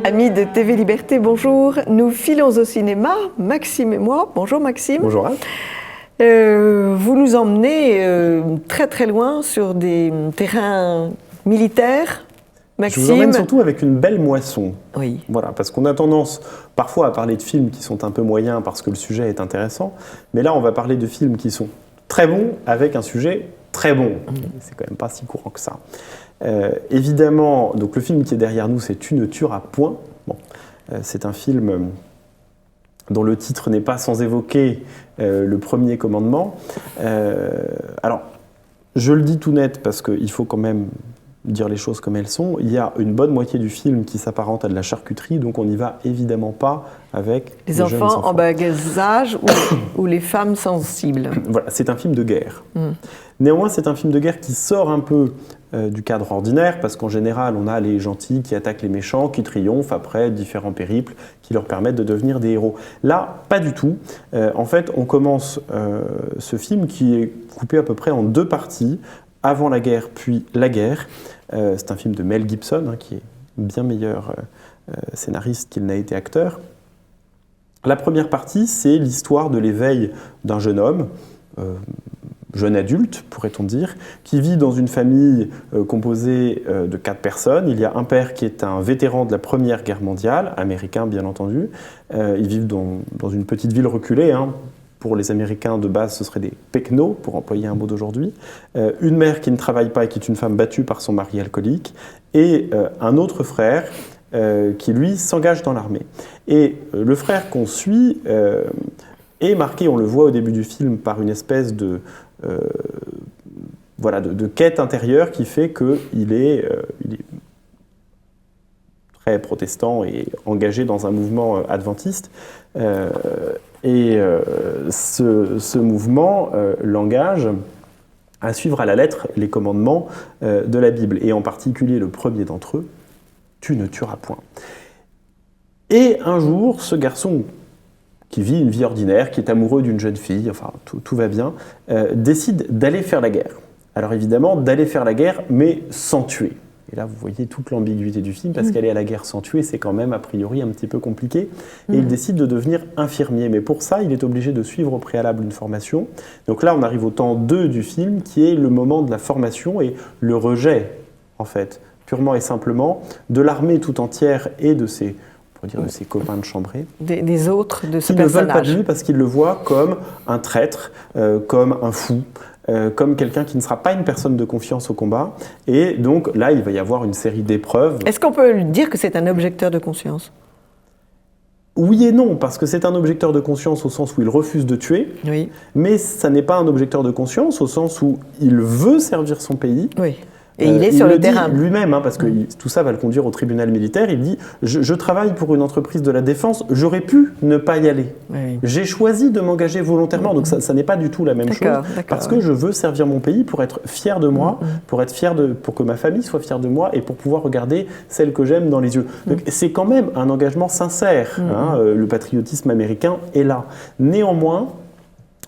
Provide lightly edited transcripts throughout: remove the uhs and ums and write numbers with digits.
Amis de TV Liberté, bonjour. Nous filons au cinéma, Maxime et moi. Bonjour Maxime. Bonjour Anne. Vous nous emmenez très très loin sur des terrains militaires. Maxime. Je vous emmène surtout avec une belle moisson. Oui. Voilà, parce qu'on a tendance parfois à parler de films qui sont un peu moyens parce que le sujet est intéressant. Mais là, on va parler de films qui sont très bons avec un sujet très bon. C'est quand même pas si courant que ça. Évidemment, donc le film qui est derrière nous, c'est Tu ne tueras point. Bon, c'est un film dont le titre n'est pas sans évoquer le premier commandement. Alors, je le dis tout net parce qu'il faut quand même dire les choses comme elles sont. Il y a une bonne moitié du film qui s'apparente à de la charcuterie, donc on n'y va évidemment pas avec les enfants en bas âge ou les femmes sensibles. Voilà, c'est un film de guerre. Néanmoins, c'est un film de guerre qui sort un peu du cadre ordinaire, parce qu'en général, on a les gentils qui attaquent les méchants, qui triomphent après différents périples qui leur permettent de devenir des héros. Là, pas du tout. En fait, on commence ce film qui est coupé à peu près en deux parties, avant la guerre, puis la guerre. C'est un film de Mel Gibson, qui est bien meilleur scénariste qu'il n'a été acteur. La première partie, c'est l'histoire de l'éveil d'un jeune homme, jeune adulte, pourrait-on dire, qui vit dans une famille composée de 4 personnes. Il y a un père qui est un vétéran de la Première Guerre mondiale, américain bien entendu. Ils vivent dans une petite ville reculée. Pour les Américains, de base, ce serait des pecnos, pour employer un mot d'aujourd'hui. Une mère qui ne travaille pas et qui est une femme battue par son mari alcoolique. Et un autre frère qui, lui, s'engage dans l'armée. Et le frère qu'on suit est marqué, on le voit au début du film, par une espèce de quête intérieure qui fait qu'il est très protestant et engagé dans un mouvement adventiste. Ce mouvement l'engage à suivre à la lettre les commandements de la Bible, et en particulier le premier d'entre eux, « Tu ne tueras point ». Et un jour, ce garçon qui vit une vie ordinaire, qui est amoureux d'une jeune fille, enfin tout va bien, décide d'aller faire la guerre. Alors évidemment, d'aller faire la guerre, mais sans tuer. Et là, vous voyez toute l'ambiguïté du film, parce qu'aller à la guerre sans tuer, c'est quand même a priori un petit peu compliqué. Et il décide de devenir infirmier. Mais pour ça, il est obligé de suivre au préalable une formation. Donc là, on arrive au temps 2 du film, qui est le moment de la formation et le rejet, en fait, purement et simplement, de l'armée tout entière et de ses copains de chambrée. Des autres de ce personnage. Qui ne veulent pas de lui parce qu'ils le voient comme un traître, comme un fou. Comme quelqu'un qui ne sera pas une personne de confiance au combat. Et donc là, il va y avoir une série d'épreuves. Est-ce qu'on peut dire que c'est un objecteur de conscience ? Oui et non, parce que c'est un objecteur de conscience au sens où il refuse de tuer, oui. Mais ça n'est pas un objecteur de conscience au sens où il veut servir son pays. Oui. Et il est sur le terrain. Lui-même, parce que tout ça va le conduire au tribunal militaire, il dit « Je travaille pour une entreprise de la défense, j'aurais pu ne pas y aller. Oui. J'ai choisi de m'engager volontairement. » Donc ça n'est pas du tout la même chose, parce que je veux servir mon pays pour être fier de moi, pour que ma famille soit fière de moi et pour pouvoir regarder celle que j'aime dans les yeux. Donc c'est quand même un engagement sincère. Le patriotisme américain est là. Néanmoins,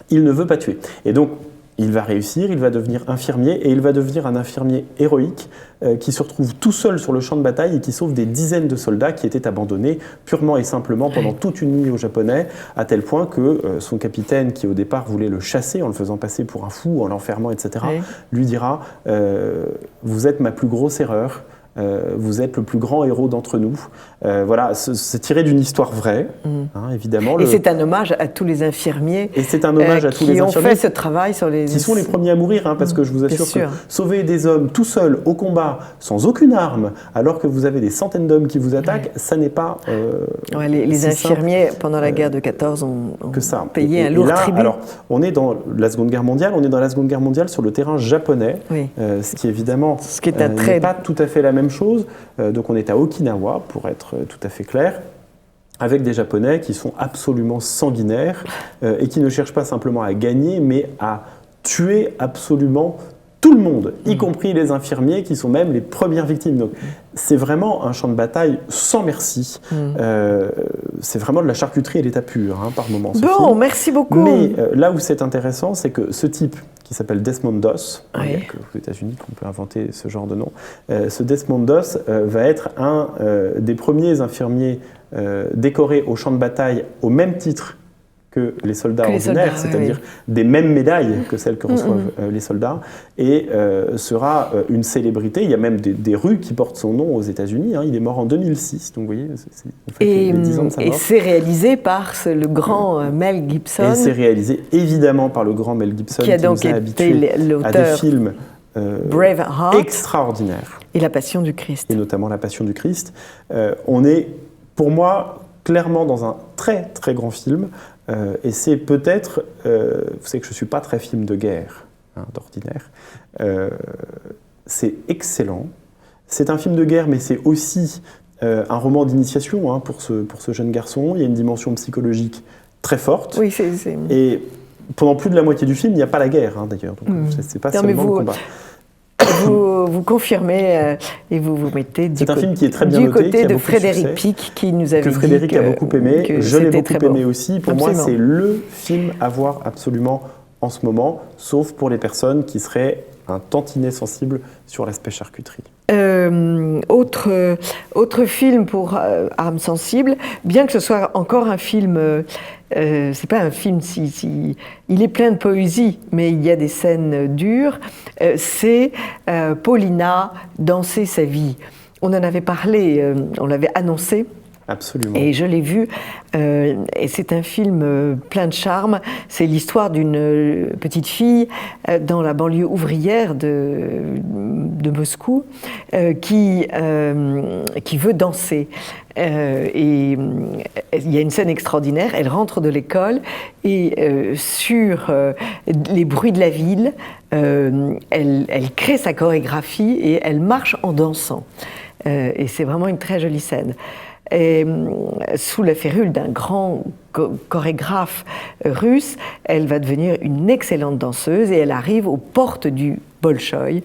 il ne veut pas tuer. Et donc, il va réussir, il va devenir infirmier, et il va devenir un infirmier héroïque qui se retrouve tout seul sur le champ de bataille et qui sauve des dizaines de soldats qui étaient abandonnés purement et simplement pendant toute une nuit aux Japonais, à tel point que son capitaine, qui au départ voulait le chasser en le faisant passer pour un fou, en l'enfermant, etc., lui dira « Vous êtes ma plus grosse erreur, vous êtes le plus grand héros d'entre nous. Voilà, c'est tiré d'une histoire vraie, évidemment. Et c'est un hommage à tous les infirmiers et c'est un hommage à tous les qui ont infirmiers fait ce travail sur les... qui sont les premiers à mourir, parce que je vous assure sûr. que sauver des hommes tout seuls au combat, sans aucune arme, alors que vous avez des centaines d'hommes qui vous attaquent, ça n'est pas les infirmiers, pendant la guerre de 14, ont payé un lourd tribut. Alors, on est dans la Seconde Guerre mondiale, sur le terrain japonais, ce qui évidemment n'est pas tout à fait la même chose. Donc on est à Okinawa, pour être tout à fait clair, avec des Japonais qui sont absolument sanguinaires et qui ne cherchent pas simplement à gagner, mais à tuer absolument tout le monde, y compris les infirmiers qui sont même les premières victimes. Donc c'est vraiment un champ de bataille sans merci. C'est vraiment de la charcuterie à l'état pur, par moment. Bon, merci beaucoup. Mais là où c'est intéressant, c'est que ce type qui s'appelle Desmond Doss, aux États-Unis qu'on peut inventer ce genre de nom, ce Desmond Doss va être un des premiers infirmiers décorés au champ de bataille au même titre que les soldats ordinaires, c'est-à-dire des mêmes médailles que celles que reçoivent les soldats, et sera une célébrité. Il y a même des rues qui portent son nom aux États-Unis. Il est mort en 2006, donc vous voyez, on fait les 10 ans de sa mort. Et c'est réalisé par le grand Mel Gibson. Et c'est réalisé évidemment par le grand Mel Gibson, qui a donc nous a habitués à des films Braveheart extraordinaires. Et La Passion du Christ. Et notamment La Passion du Christ. On est, pour moi, clairement dans un très très grand film. Et c'est peut-être, vous savez que je ne suis pas très film de guerre, d'ordinaire, c'est excellent. C'est un film de guerre, mais c'est aussi un roman d'initiation pour ce jeune garçon. Il y a une dimension psychologique très forte. Oui, Et pendant plus de la moitié du film, il n'y a pas la guerre, d'ailleurs. Donc c'est pas seulement le combat. Vous confirmez et vous vous mettez du côté de Frédéric Pic, qui nous avait dit que Frédéric a beaucoup aimé, je l'ai beaucoup aimé aussi. Pour moi, c'est le film à voir absolument en ce moment, sauf pour les personnes qui seraient un tantinet sensibles sur l'aspect charcuterie. Autre film pour âme sensible, bien que ce soit encore un film, c'est pas un film il est plein de poésie, mais il y a des scènes dures, c'est Paulina, Danser sa vie. On en avait parlé, on l'avait annoncé. Absolument. Et je l'ai vu, et c'est un film plein de charme. C'est l'histoire d'une petite fille dans la banlieue ouvrière de Moscou qui veut danser. Et il y a une scène extraordinaire, elle rentre de l'école et sur les bruits de la ville, elle crée sa chorégraphie et elle marche en dansant. Et c'est vraiment une très jolie scène. Et, sous la férule d'un grand chorégraphe russe, elle va devenir une excellente danseuse et elle arrive aux portes du Bolchoï.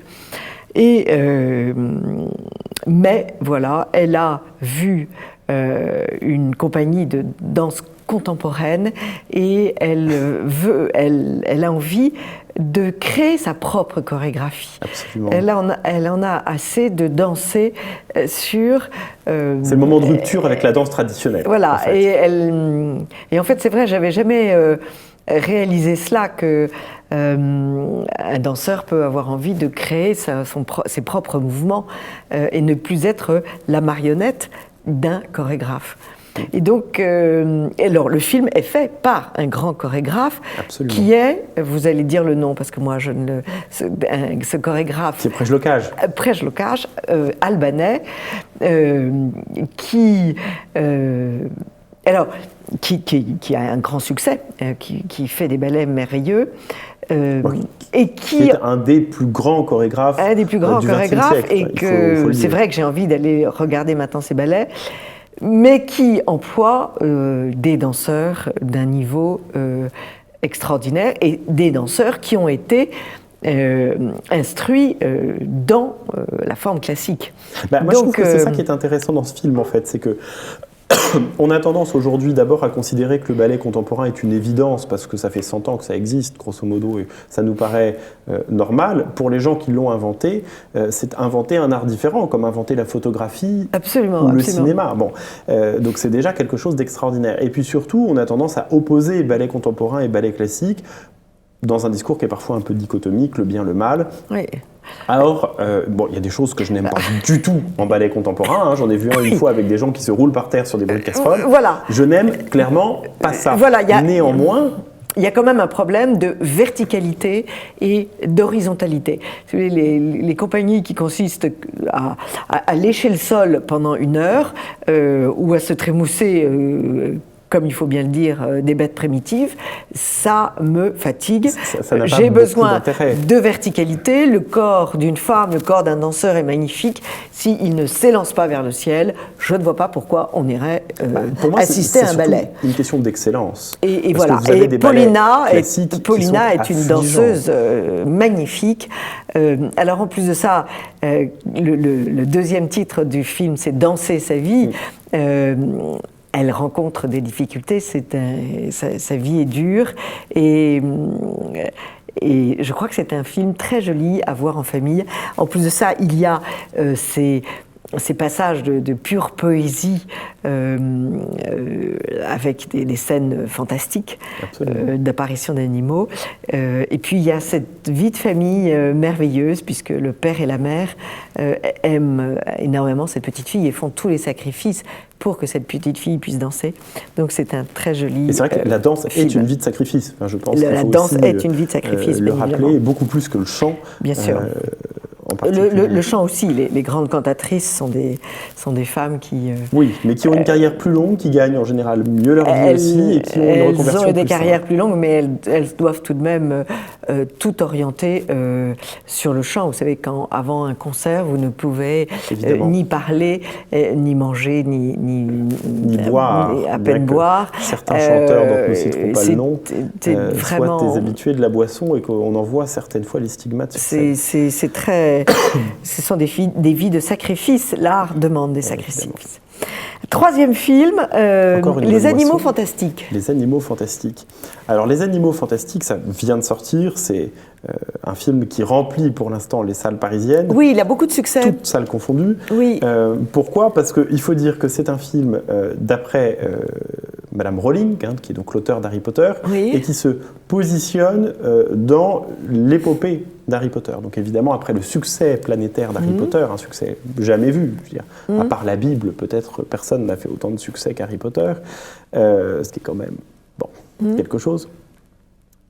Mais voilà, elle a vu une compagnie de danse contemporaine et elle a envie de créer sa propre chorégraphie. Absolument. Elle en a assez de danser sur... c'est le moment de rupture avec la danse traditionnelle. Voilà, en fait. et en fait c'est vrai, j'avais jamais réalisé cela, que un danseur peut avoir envie de créer ses propres mouvements et ne plus être la marionnette d'un chorégraphe. Et donc, alors, le film est fait par un grand chorégraphe. Absolument. Qui est, vous allez dire le nom parce que moi je ne le, ce chorégraphe. C'est Prejlokaj. Prejlokaj, albanais, qui a un grand succès, qui fait des ballets merveilleux. Et qui est un des plus grands chorégraphes. Un des plus grands chorégraphes, siècle, et que c'est vrai que j'ai envie d'aller regarder maintenant ces ballets, mais qui emploie des danseurs d'un niveau extraordinaire et des danseurs qui ont été instruits dans la forme classique. Moi, je trouve que c'est ça qui est intéressant dans ce film, en fait, c'est que on a tendance aujourd'hui d'abord à considérer que le ballet contemporain est une évidence parce que ça fait 100 ans que ça existe, grosso modo, et ça nous paraît normal. Pour les gens qui l'ont inventé, c'est inventer un art différent, comme inventer la photographie ou le cinéma. Bon, donc c'est déjà quelque chose d'extraordinaire. Et puis surtout, on a tendance à opposer ballet contemporain et ballet classique dans un discours qui est parfois un peu dichotomique, le bien, le mal. Oui. Alors, il y a des choses que je n'aime pas du tout en ballet contemporain. J'en ai vu un une fois avec des gens qui se roulent par terre sur des bruits de casserole. Voilà. Je n'aime clairement pas ça. Voilà, Néanmoins... Il y a quand même un problème de verticalité et d'horizontalité. Les compagnies qui consistent à lécher le sol pendant 1 heure ou à se trémousser, comme il faut bien le dire, des bêtes primitives, ça me fatigue. J'ai besoin de verticalité. Le corps d'une femme, le corps d'un danseur est magnifique. S'il ne s'élance pas vers le ciel, je ne vois pas pourquoi on irait assister à un ballet. C'est une question d'excellence. Et voilà. Et Paulina est une danseuse magnifique. Alors en plus de ça, le deuxième titre du film, c'est Danser sa vie. Elle rencontre des difficultés, sa vie est dure et je crois que c'est un film très joli à voir en famille. En plus de ça, il y a ces passages de pure poésie avec des scènes fantastiques d'apparition d'animaux. Et puis il y a cette vie de famille merveilleuse puisque le père et la mère aiment énormément cette petite fille et font tous les sacrifices pour que cette petite fille puisse danser. Donc c'est un très joli Et c'est vrai que la danse est une vie de sacrifice. Enfin, je pense la danse est une vie de sacrifice, le rappeler beaucoup plus que le chant. Bien sûr. Le chant aussi, les grandes cantatrices sont des femmes qui... Oui, mais qui ont une carrière plus longue, qui gagnent en général mieux leur vie aussi, et qui ont une reconversion Elles ont des plus carrières plus longues, mais elles doivent tout de même tout orienter sur le chant. Vous savez, avant un concert, vous ne pouvez ni parler, ni manger, ni boire. À peine boire. Certains chanteurs, dont nous ne citerons pas le nom, vraiment... soient des habitués de la boisson et qu'on en voit certaines fois les stigmates sur scène. C'est très... Ce sont des vies de sacrifice. L'art demande des sacrifices. Troisième film, Les Animaux Fantastiques. Les Animaux Fantastiques. Alors, Les Animaux Fantastiques, ça vient de sortir. C'est un film qui remplit pour l'instant les salles parisiennes. Oui, il a beaucoup de succès. Toutes salles confondues. Oui. Pourquoi ? Parce qu'il faut dire que c'est un film d'après Madame Rowling, qui est donc l'auteur d'Harry Potter, et qui se positionne dans l'épopée d'Harry Potter. Donc évidemment, après le succès planétaire d'Harry Potter, un succès jamais vu, je veux dire, à part la Bible, peut-être personne n'a fait autant de succès qu'Harry Potter, ce qui est quand même quelque chose.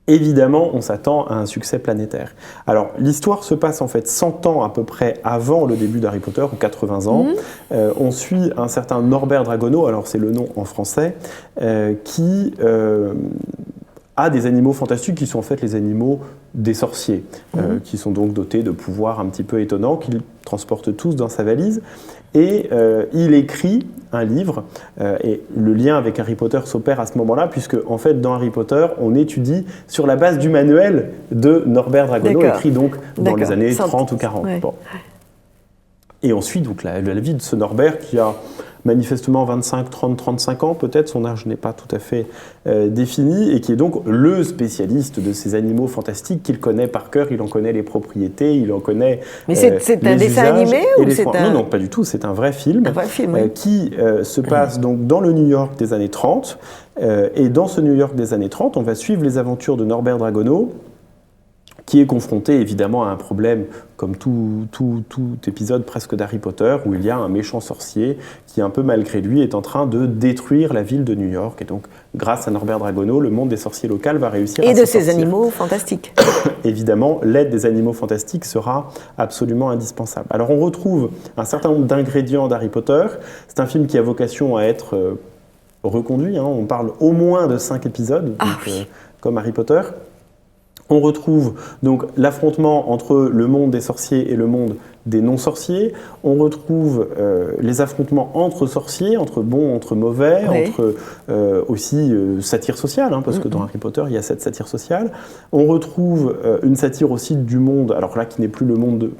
Évidemment, on s'attend à un succès planétaire. Alors, l'histoire se passe en fait 100 ans à peu près avant le début d'Harry Potter, ou 80 ans. On suit un certain Norbert Dragono, alors c'est le nom en français, qui a des animaux fantastiques qui sont en fait les animaux des sorciers, qui sont donc dotés de pouvoirs un petit peu étonnants, qu'il transporte tous dans sa valise. Et il écrit un livre, et le lien avec Harry Potter s'opère à ce moment-là, puisque en fait dans Harry Potter, on étudie sur la base du manuel de Norbert Dragono, écrit donc dans les années 30 ou 40. Ouais. Bon. Et on suit donc la vie de ce Norbert qui a manifestement 25, 30, 35 ans, peut-être, son âge n'est pas tout à fait défini, et qui est donc le spécialiste de ces animaux fantastiques qu'il connaît par cœur, il en connaît les propriétés, il en connaît Mais c'est un dessin animé ou c'est un... Non, pas du tout, c'est un vrai film, qui se passe donc dans le New York des années 30, et dans ce New York des années 30, on va suivre les aventures de Norbert Dragono, qui est confronté évidemment à un problème comme tout épisode presque d'Harry Potter, où il y a un méchant sorcier qui, un peu malgré lui, est en train de détruire la ville de New York. Et donc, grâce à Norbert Dragono, le monde des sorciers locaux va réussir à s'en sortir. Et de ces animaux fantastiques. Évidemment, l'aide des animaux fantastiques sera absolument indispensable. Alors, on retrouve un certain nombre d'ingrédients d'Harry Potter. C'est un film qui a vocation à être reconduit. On parle au moins de 5 épisodes, comme Harry Potter. On retrouve donc l'affrontement entre le monde des sorciers et le monde des non-sorciers. On retrouve les affrontements entre sorciers, entre bons, entre mauvais, entre aussi satire sociale, parce que dans Harry Potter, il y a cette satire sociale. On retrouve une satire aussi du monde, alors là, qui n'est plus le monde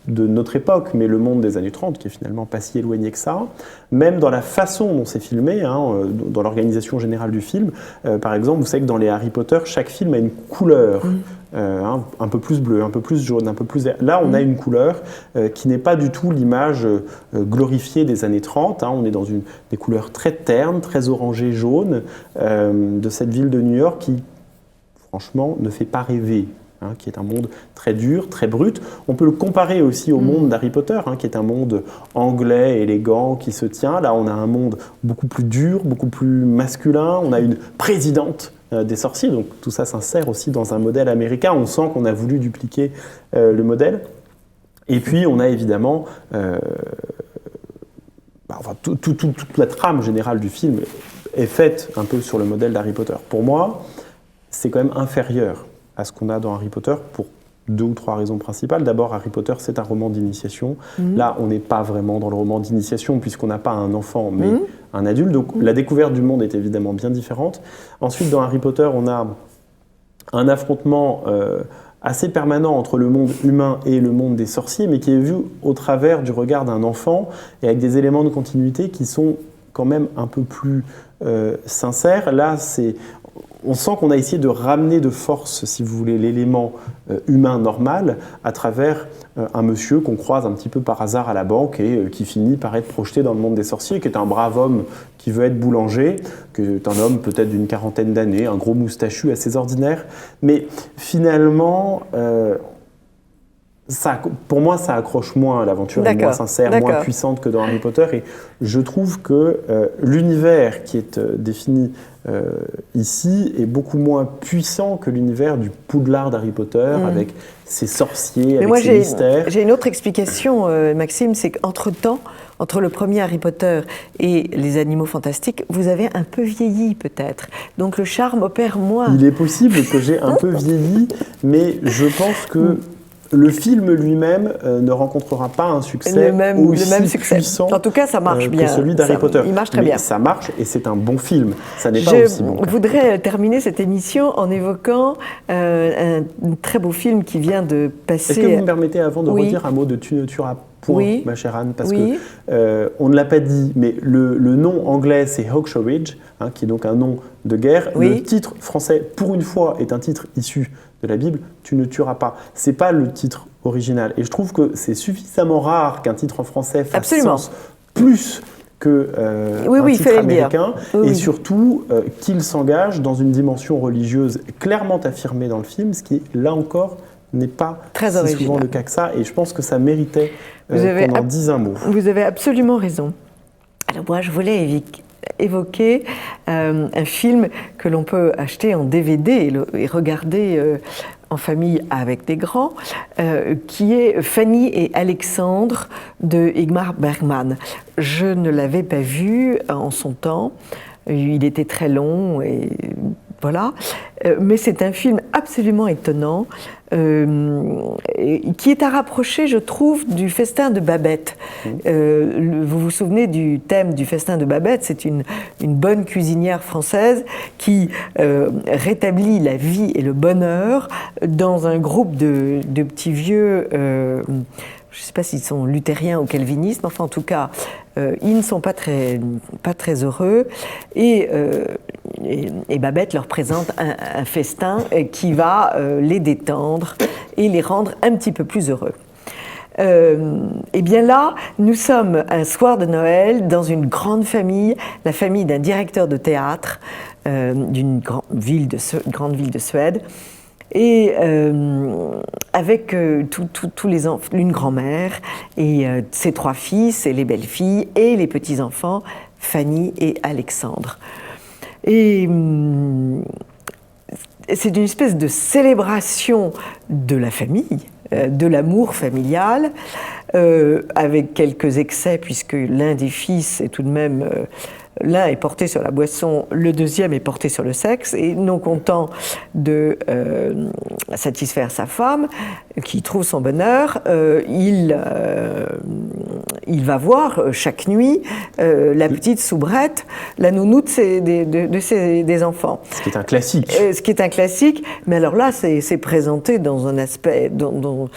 de notre époque, mais le monde des années 30, qui est finalement pas si éloigné que ça. Même dans la façon dont c'est filmé, dans l'organisation générale du film. Par exemple, vous savez que dans les Harry Potter, chaque film a une couleur. Un peu plus bleu, un peu plus jaune, un peu plus... Là, on a une couleur qui n'est pas du tout l'image glorifiée des années 30. On est dans des couleurs très ternes, très orangées, jaunes, de cette ville de New York qui, franchement, ne fait pas rêver. Qui est un monde très dur, très brut. On peut le comparer aussi au monde d'Harry Potter, qui est un monde anglais, élégant, qui se tient. Là, on a un monde beaucoup plus dur, beaucoup plus masculin. On a une présidente des sorciers, donc tout ça s'insère aussi dans un modèle américain. On sent qu'on a voulu dupliquer le modèle. Et puis, on a évidemment... toute la trame générale du film est faite un peu sur le modèle d'Harry Potter. Pour moi, c'est quand même inférieur à ce qu'on a dans Harry Potter pour 2 ou 3 raisons principales. D'abord, Harry Potter, c'est un roman d'initiation. Là, on n'est pas vraiment dans le roman d'initiation puisqu'on n'a pas un enfant, mais un adulte. Donc, la découverte du monde est évidemment bien différente. Ensuite, dans Harry Potter, on a un affrontement assez permanent entre le monde humain et le monde des sorciers, mais qui est vu au travers du regard d'un enfant et avec des éléments de continuité qui sont quand même un peu plus sincères. Là, on sent qu'on a essayé de ramener de force, si vous voulez, l'élément humain normal à travers un monsieur qu'on croise un petit peu par hasard à la banque et qui finit par être projeté dans le monde des sorciers, qui est un brave homme qui veut être boulanger, qui est un homme peut-être d'une 40aine d'années, un gros moustachu assez ordinaire. Mais finalement, pour moi, ça accroche moins, l'aventure est moins sincère, moins puissante que dans Harry Potter. Et je trouve que l'univers qui est défini ici est beaucoup moins puissant que l'univers du Poudlard d'Harry Potter, avec ses sorciers, avec ses mystères. J'ai une autre explication, Maxime, c'est qu'entre-temps, entre le premier Harry Potter et les Animaux Fantastiques, vous avez un peu vieilli peut-être. Donc le charme opère moins. Il est possible que j'ai un peu vieilli, mais je pense que le film lui-même ne rencontrera pas un succès aussi puissant en tout cas, ça marche bien, que celui d'Harry Potter. Il marche très bien. Ça marche et c'est un bon film. Ça n'est pas aussi bon. Je voudrais terminer cette émission en évoquant un très beau film qui vient de passer... Est-ce que vous me permettez avant de redire un mot de Tu ne tueras point, ma chère Anne, parce que on ne l'a pas dit, mais le nom anglais c'est Hawkshaw Ridge, qui est donc un nom de guerre. Le titre français, pour une fois, est un titre issu de la Bible, Tu ne tueras pas. C'est pas le titre original. Et je trouve que c'est suffisamment rare qu'un titre en français fasse sens plus que un titre américain. Et surtout qu'il s'engage dans une dimension religieuse clairement affirmée dans le film, ce qui, là encore, n'est pas si souvent le cas que ça. Et je pense que ça méritait qu'on en dise un mot. Vous avez absolument raison. Alors moi, je voulais évoquer un film que l'on peut acheter en DVD et regarder en famille avec des grands, qui est Fanny et Alexandre de Ingmar Bergman. Je ne l'avais pas vu en son temps, il était très long et voilà, mais c'est un film absolument étonnant qui est à rapprocher, je trouve, du Festin de Babette. Vous vous souvenez du thème du Festin de Babette? C'est une bonne cuisinière française qui rétablit la vie et le bonheur dans un groupe de petits vieux, je ne sais pas s'ils sont luthériens ou calvinistes, mais enfin en tout cas, ils ne sont pas très heureux. Et Babette leur présente un festin qui va les détendre et les rendre un petit peu plus heureux. Et bien là, nous sommes un soir de Noël dans une grande famille, la famille d'un directeur de théâtre d'une grande ville de Suède. Et avec tous les enfants, une grand-mère et ses 3 fils et les belles-filles et les petits-enfants, Fanny et Alexandre. Et c'est une espèce de célébration de la famille, de l'amour familial, avec quelques excès, puisque l'un des fils est tout de même... L'un est porté sur la boisson, le deuxième est porté sur le sexe, et non content de satisfaire sa femme, qui trouve son bonheur, il va voir chaque nuit la petite soubrette, la nounou des enfants. Ce qui est un classique. Ce qui est un classique, mais alors là, c'est présenté dans un aspect, dans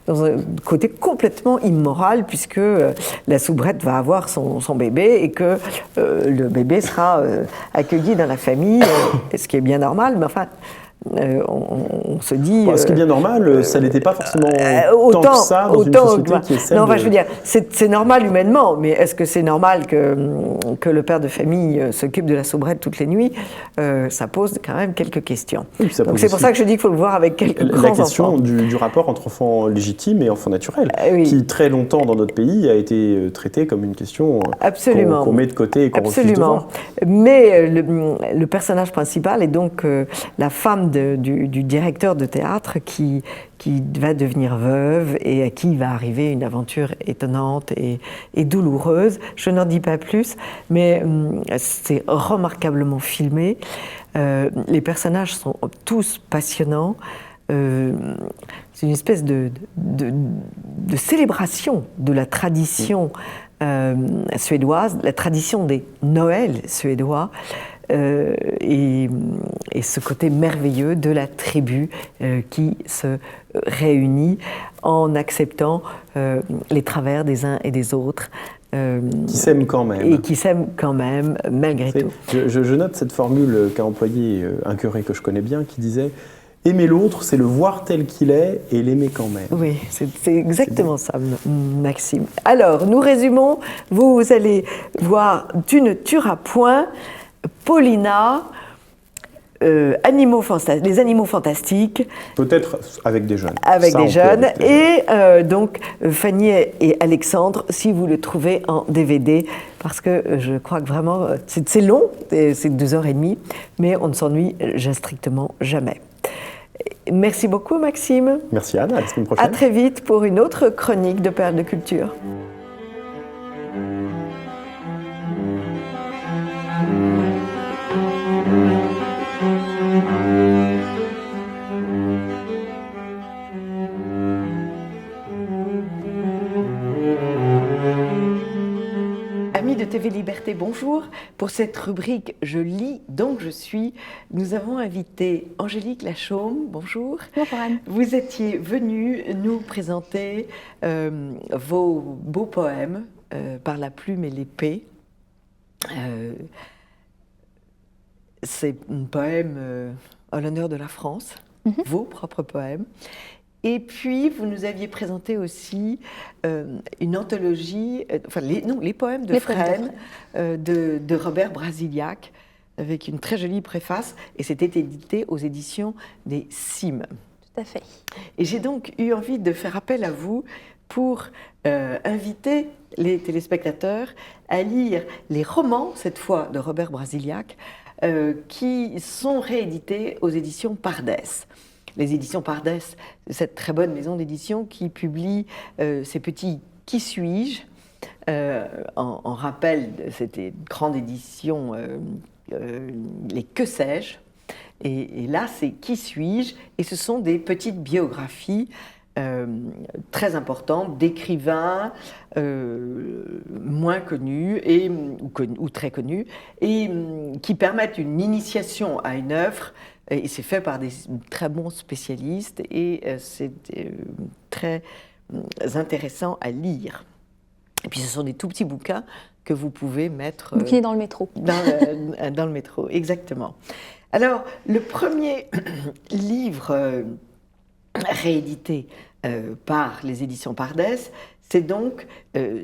un côté complètement immoral, puisque la soubrette va avoir son bébé et que le bébé sera accueilli dans la famille, ce qui est bien normal, mais enfin, on se dit... Ce qui est bien normal, ça n'était pas forcément tant que ça dans une société qui est celle non, je veux dire, c'est normal humainement, mais est-ce que c'est normal que le père de famille s'occupe de la soubrette toutes les nuits? Ça pose quand même quelques questions. Oui, donc c'est pour ça que je dis qu'il faut le voir avec quelques grands enfants. La question du rapport entre enfant légitime et enfant naturel, qui très longtemps dans notre pays a été traitée comme une question qu'on met de côté et qu'on refuse de voir. Mais le personnage principal est donc la femme du directeur de théâtre qui va devenir veuve et à qui va arriver une aventure étonnante et douloureuse. Je n'en dis pas plus, mais c'est remarquablement filmé. Les personnages sont tous passionnants. C'est une espèce de célébration de la tradition suédoise, la tradition des Noëls suédois. Et ce côté merveilleux de la tribu qui se réunit en acceptant les travers des uns et des autres. Qui s'aiment quand même. Et qui s'aiment quand même, malgré tout. Je note cette formule qu'a employée un curé que je connais bien, qui disait « Aimer l'autre, c'est le voir tel qu'il est et l'aimer quand même ». Oui, c'est exactement ça, Maxime. Alors, nous résumons. Vous allez voir « Tu ne tueras point ». Paulina, les animaux fantastiques. Peut-être avec des jeunes. Avec des jeunes. Et donc Fanny et Alexandre, si vous le trouvez en DVD, parce que je crois que vraiment, c'est long, c'est 2h30, mais on ne s'ennuie strictement jamais. Merci beaucoup, Maxime. Merci, Anne. À la semaine prochaine. À très vite pour une autre chronique de Perles de Culture. Amis de TV Liberté, bonjour. Pour cette rubrique « Je lis, donc je suis », nous avons invité Angélique Lachaume. Bonjour. Bonjour Anne. Vous étiez venue nous présenter vos beaux poèmes par la plume et l'épée. C'est un poème en l'honneur de la France, vos propres poèmes. Et puis, vous nous aviez présenté aussi une anthologie, les poèmes de Fresne de Robert Brasiliac, avec une très jolie préface, et c'était édité aux éditions des Cimes. Tout à fait. Et j'ai donc eu envie de faire appel à vous pour inviter les téléspectateurs à lire les romans, cette fois de Robert Brasiliac, qui sont réédités aux éditions Pardès. Les éditions Pardès, cette très bonne maison d'édition qui publie ces petits « Qui suis-je » en rappel de cette grande édition les « Que sais-je » et là, c'est « Qui suis-je » et ce sont des petites biographies très importantes d'écrivains moins connus ou très connus et qui permettent une initiation à une œuvre. Et c'est fait par des très bons spécialistes et c'est très intéressant à lire. Et puis ce sont des tout petits bouquins que vous pouvez mettre... Bouquins dans le métro. Dans le métro, exactement. Alors, le premier livre réédité par les éditions Pardès, c'est donc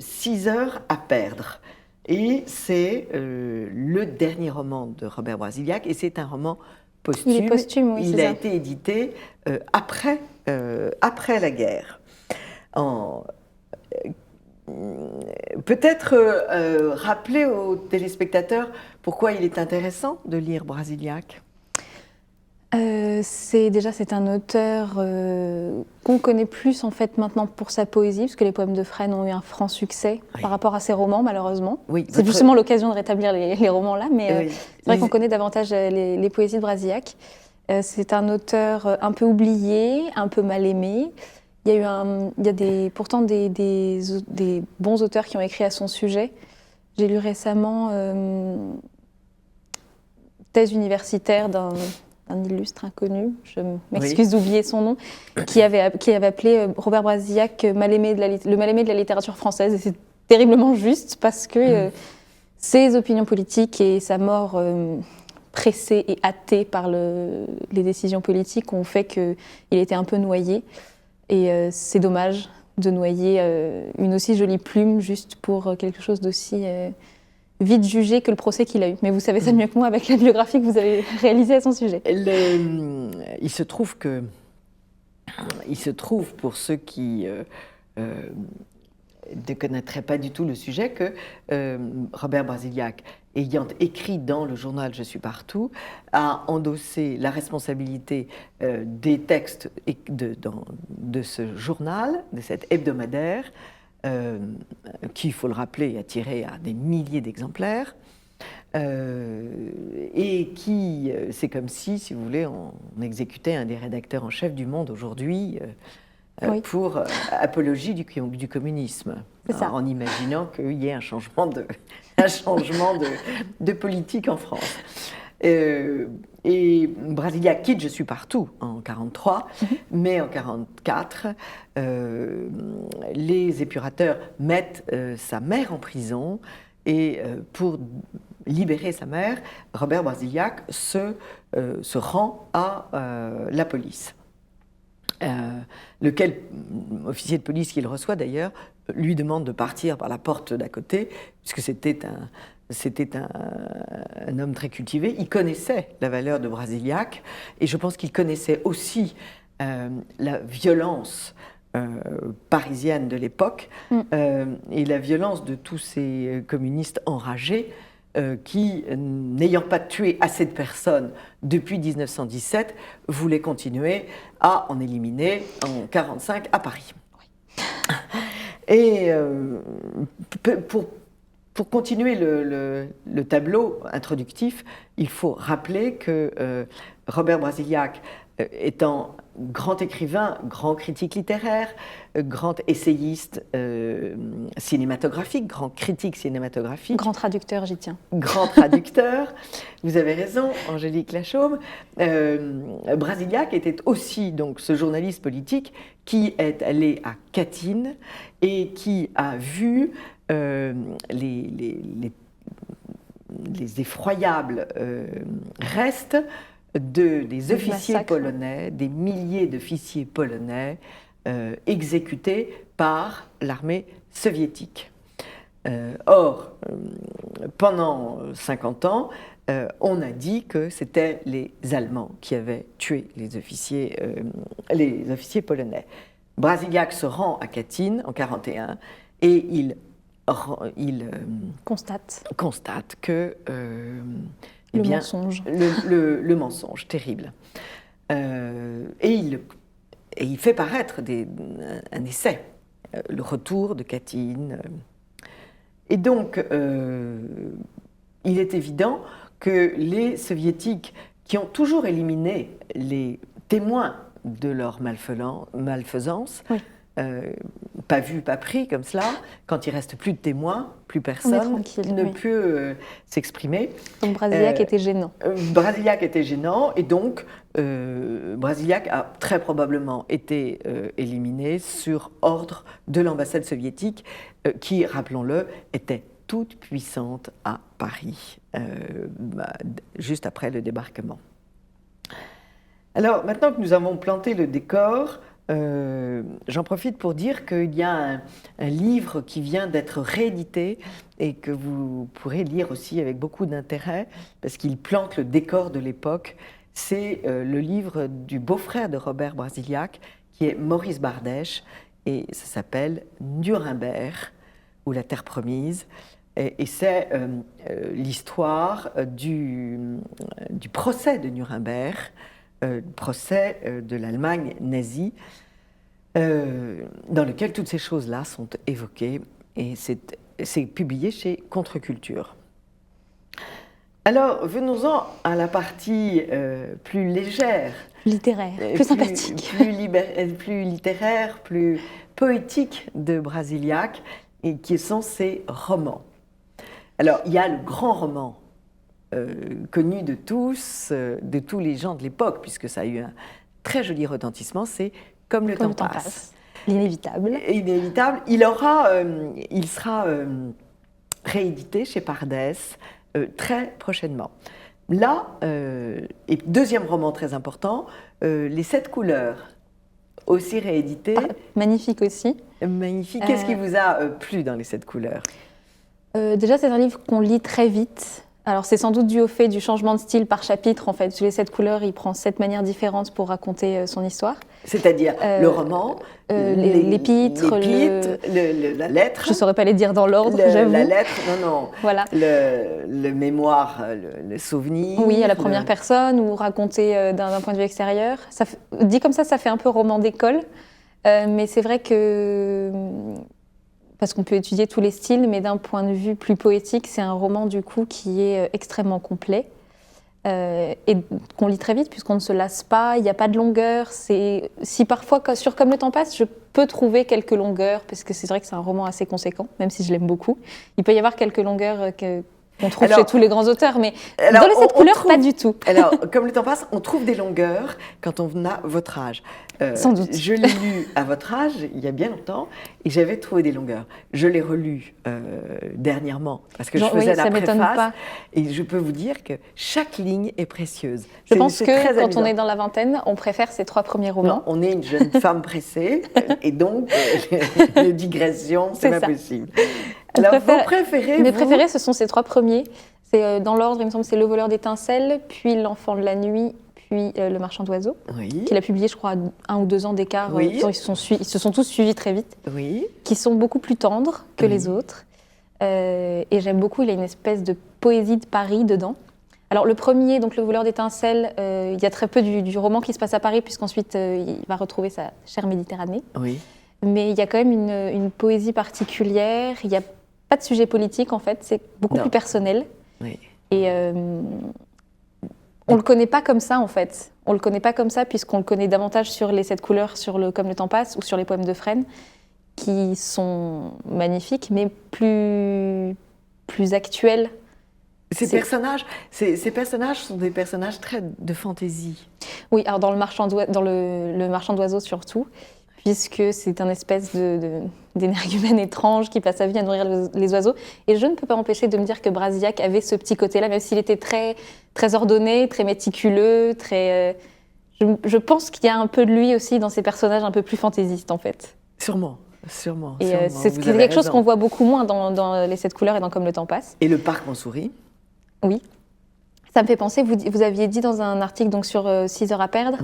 6 heures à perdre. Et c'est le dernier roman de Robert Brasiliac et c'est un roman posthume. Il est posthume, oui, Il a été édité après la guerre. Peut-être rappeler aux téléspectateurs pourquoi il est intéressant de lire Brasiliac. C'est un auteur qu'on connaît plus en fait maintenant pour sa poésie, parce que les poèmes de Fresne ont eu un franc succès par rapport à ses romans, malheureusement. Oui, c'est justement l'occasion de rétablir les romans là, mais c'est vrai qu'on connaît davantage les poésies de Brasiliac. C'est un auteur un peu oublié, un peu mal aimé. Il y a pourtant des bons auteurs qui ont écrit à son sujet. J'ai lu récemment thèse universitaire d'un illustre inconnu, je m'excuse d'oublier son nom, qui avait appelé Robert Brasiliac le mal-aimé de la littérature française. Et c'est terriblement juste parce que ses opinions politiques et sa mort pressé et hâté par les décisions politiques ont fait qu'il était un peu noyé. Et c'est dommage de noyer une aussi jolie plume juste pour quelque chose d'aussi vite jugé que le procès qu'il a eu. Mais vous savez ça mieux que moi avec la biographie que vous avez réalisée à son sujet. Il se trouve pour ceux qui ne connaîtraient pas du tout le sujet que Robert Brasillach, ayant écrit dans le journal Je suis partout, a endossé la responsabilité des textes de ce journal, de cet hebdomadaire, qui, il faut le rappeler, a tiré à des milliers d'exemplaires, et qui, c'est comme si vous voulez, on exécutait un des rédacteurs en chef du Monde aujourd'hui pour apologie du communisme, en imaginant qu'il y ait un changement de politique en France. Et Brasillach quitte Je suis partout en 1943, mais en 1944, les épurateurs mettent sa mère en prison et pour libérer sa mère, Robert Brasillach se rend à la police. Lequel officier de police qu'il reçoit d'ailleurs lui demande de partir par la porte d'à côté, puisque c'était un homme très cultivé. Il connaissait la valeur de Brasillach et je pense qu'il connaissait aussi la violence parisienne de l'époque et la violence de tous ces communistes enragés qui, n'ayant pas tué assez de personnes depuis 1917, voulaient continuer à en éliminer en 1945 à Paris. Et pour continuer le tableau introductif, il faut rappeler que Robert Brasillach, étant grand écrivain, grand critique littéraire, grand essayiste cinématographique, grand critique cinématographique. Grand traducteur, j'y tiens. Grand traducteur, vous avez raison, Angélique Lachaume. Brasillach était aussi donc ce journaliste politique qui est allé à Catinnes et qui a vu les effroyables restes des officiers polonais, des milliers d'officiers polonais exécutés par l'armée soviétique. Or, pendant 50 ans, on a dit que c'était les Allemands qui avaient tué les officiers polonais. Brasillach se rend à Catinnes en 1941 et il constate que mensonge. Le mensonge terrible. Et il fait paraître un essai, le retour de Catinnes. Et donc, il est évident que les soviétiques, qui ont toujours éliminé les témoins de leur malfaisance, pas vu, pas pris comme cela, quand il reste plus de témoins, plus personne ne peut s'exprimer. Donc Brasillach était gênant. Brasillach était gênant et donc Brasillach a très probablement été éliminé sur ordre de l'ambassade soviétique qui, rappelons-le, était toute puissante à Paris, juste après le débarquement. Alors maintenant que nous avons planté le décor, j'en profite pour dire qu'il y a un livre qui vient d'être réédité et que vous pourrez lire aussi avec beaucoup d'intérêt parce qu'il plante le décor de l'époque. C'est le livre du beau-frère de Robert Brasillach qui est Maurice Bardèche et ça s'appelle Nuremberg ou la Terre promise et c'est l'histoire du procès de Nuremberg, procès de l'Allemagne nazie, dans lequel toutes ces choses-là sont évoquées, et c'est publié chez Contre-Culture. Alors, venons-en à la partie plus légère. Littéraire, plus sympathique. Plus littéraire, plus poétique de Brasillach, et qui sont ses romans. Alors, il y a le grand roman connu de tous les gens de l'époque, puisque ça a eu un très joli retentissement, c'est Comme le temps passe. L'inévitable. Inévitable. Il sera réédité chez Pardès très prochainement. là, et deuxième roman très important, Les 7 couleurs, aussi réédité. Magnifique aussi. Magnifique. Qu'est-ce qui vous a plu dans Les 7 couleurs? Déjà, c'est un livre qu'on lit très vite. Alors, c'est sans doute dû au fait du changement de style par chapitre, en fait. Les 7 couleurs, il prend 7 manières différentes pour raconter son histoire. C'est-à-dire le roman, l'épître, la lettre. Je ne saurais pas les dire dans l'ordre, j'avoue. La lettre, non. Voilà. Le mémoire, le souvenir. Oui, à la première personne ou raconté d'un point de vue extérieur. Dit comme ça fait un peu roman d'école. Mais c'est vrai que... Parce qu'on peut étudier tous les styles, mais d'un point de vue plus poétique, c'est un roman du coup qui est extrêmement complet et qu'on lit très vite puisqu'on ne se lasse pas, il n'y a pas de longueur. Si parfois, sur Comme le temps passe, je peux trouver quelques longueurs, parce que c'est vrai que c'est un roman assez conséquent, même si je l'aime beaucoup. Il peut y avoir quelques longueurs qu'on trouve chez tous les grands auteurs, mais dans Les 7 couleurs, pas du tout. Alors, Comme le temps passe, on trouve des longueurs quand on a votre âge. Sans doute. Je l'ai lu à votre âge, il y a bien longtemps, et j'avais trouvé des longueurs. Je l'ai relu dernièrement, parce que je faisais la préface, et je peux vous dire que chaque ligne est précieuse. Je pense que quand on est dans la vingtaine, on préfère ces 3 premiers romans. Non, on est une jeune femme pressée, et donc les digressions, c'est pas possible. Alors, vos préférés? Mes préférés, ce sont ces 3 premiers. C'est dans l'ordre, il me semble, c'est Le voleur d'étincelles, puis L'enfant de la nuit, puis Le marchand d'oiseaux, qu'il a publié, je crois, 1 ou 2 ans d'écart. Ils se sont tous suivis très vite, qui sont beaucoup plus tendres que les autres. Et j'aime beaucoup, il a une espèce de poésie de Paris dedans. Alors le premier, donc Le voleur d'étincelles, il y a très peu du roman qui se passe à Paris, puisqu'ensuite il va retrouver sa chère Méditerranée. Mais il y a quand même une poésie particulière, il n'y a pas de sujet politique en fait, c'est beaucoup plus personnel. Et on ne le connaît pas comme ça en fait. On ne le connaît pas comme ça puisqu'on le connaît davantage sur Les 7 couleurs, sur Comme le temps passe ou sur les poèmes de Fresne, qui sont magnifiques mais plus actuels. Ces personnages sont des personnages très de fantaisie. Oui, alors dans le marchand d'oiseaux surtout, puisque c'est un espèce d'énergumène étrange qui passe sa vie à nourrir les oiseaux. Et je ne peux pas m'empêcher de me dire que Brasillac avait ce petit côté-là, même s'il était très, très ordonné, très méticuleux, très... je pense qu'il y a un peu de lui aussi dans ces personnages un peu plus fantaisistes, en fait. Sûrement. Et c'est quelque chose qu'on voit beaucoup moins dans Les 7 couleurs et dans Comme le temps passe. Et le parc Montsouris? Oui. Ça me fait penser, vous aviez dit dans un article donc, sur 6 heures à perdre,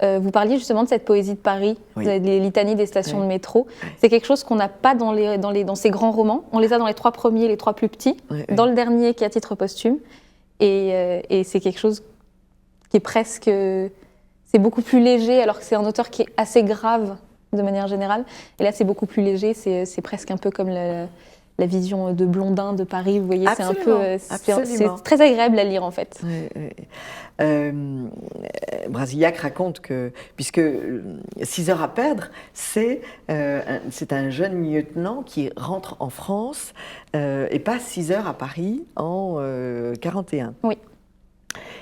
vous parliez justement de cette poésie de Paris, les litanies des stations de métro. C'est quelque chose qu'on n'a pas dans ces grands romans. On les a dans les 3 premiers, les 3 plus petits, dans le dernier qui est à titre posthume. Et c'est quelque chose qui est presque... C'est beaucoup plus léger, alors que c'est un auteur qui est assez grave de manière générale. Et là, c'est beaucoup plus léger, c'est presque un peu comme la vision de Blondin de Paris, vous voyez, c'est très agréable à lire en fait. Brasillac raconte que, puisque 6 heures à perdre, c'est un jeune lieutenant qui rentre en France et passe 6 heures à Paris en 41. Oui.